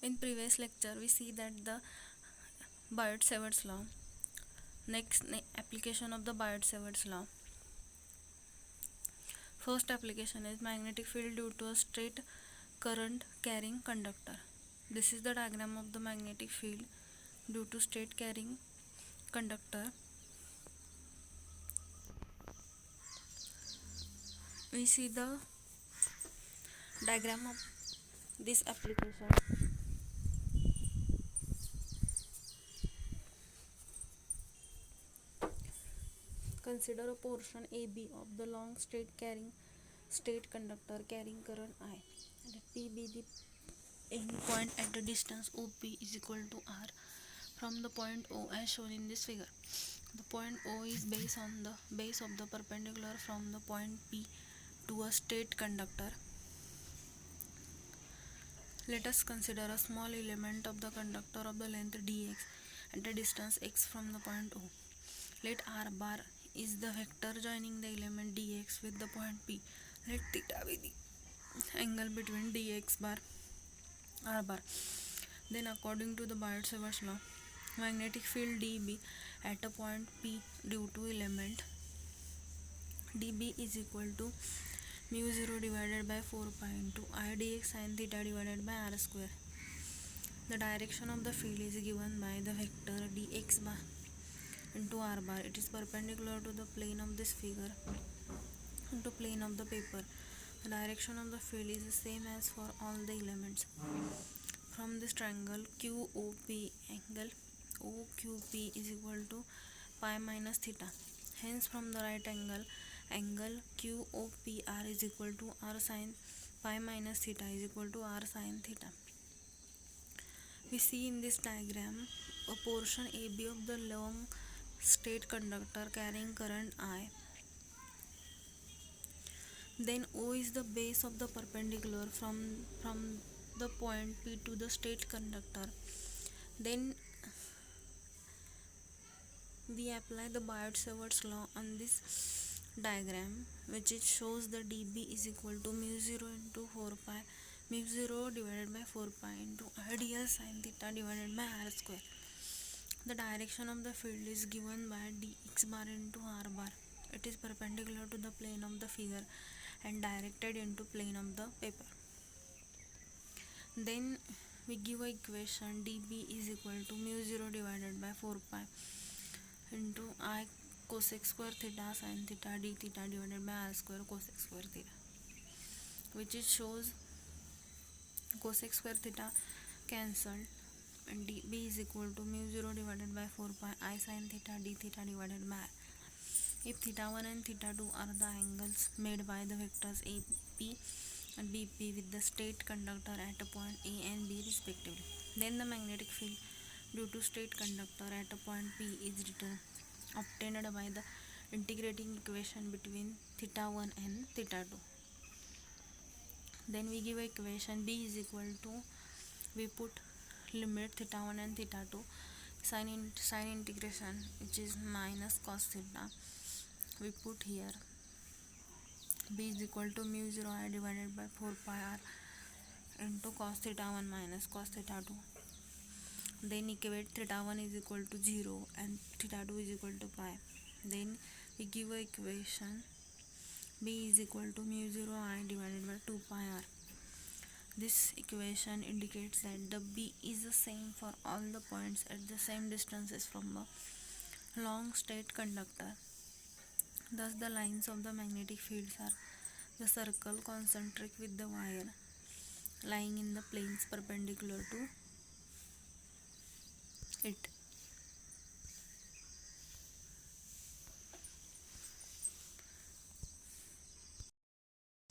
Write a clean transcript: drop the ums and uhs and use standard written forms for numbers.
In previous lecture we see that the Biot-Savart's law. Next, application of the Biot-Savart's law. First application is magnetic field due to a straight current carrying conductor. This is the diagram of the magnetic field due to straight carrying conductor. We see the diagram of this application. Consider a portion AB of the long straight conductor carrying current I. Let P be the any point at the distance OP is equal to R from the point O as shown in this figure. The point O is base of the perpendicular from the point P to a straight conductor. Let us consider a small element of the conductor of the length dx at the distance x from the point O. Let R bar is the vector joining the element dx with the point P. Let theta be the angle between dx bar R bar. Then according to the Biot-Savart's law, magnetic field dB at a point P due to element dB is equal to mu 0 divided by 4 pi into I dx sin theta divided by R square. The direction of the field is given by the vector dx bar into R bar. It is perpendicular to the plane of this figure into plane of the paper. The direction of the field is the same as for all the elements. From this triangle QOP, angle OQP is equal to pi minus theta. Hence from the right angle QOPR is equal to R sin pi minus theta is equal to R sin theta. We see in this diagram a portion AB of the long straight conductor carrying current I. Then O is the base of the perpendicular from the point P to the straight conductor. Then we apply the Biot-Savart's law on this diagram, which it shows the dB is equal to mu 0 into 4 pi mu 0 divided by 4 pi into I dl sin theta divided by R square. The direction of the field is given by dx bar into R bar. It is perpendicular to the plane of the figure and directed into plane of the paper. Then we give a equation dB is equal to mu 0 divided by 4 pi into I cosec square theta sin theta d theta divided by R square cosec square theta, which it shows cosec square theta cancelled and dB is equal to mu 0 divided by 4 pi I sin theta d theta divided by R. If theta 1 and theta 2 are the angles made by the vectors AP and BP with the straight conductor at a point A and B respectively, then the magnetic field due to straight conductor at a point P is obtained by the integrating equation between theta 1 and theta 2. Then we give equation B is equal to, we put limit theta 1 and theta 2 sin integration, which is minus cos theta. We put here B is equal to mu 0 I divided by 4 pi R into cos theta 1 minus cos theta 2. Then equate theta 1 is equal to 0 and theta 2 is equal to pi. Then we give a equation B is equal to mu 0 I divided by 2 pi R. This equation indicates that the B is the same for all the points at the same distances from a long straight conductor. Thus the lines of the magnetic fields are the circle concentric with the wire lying in the planes perpendicular to it.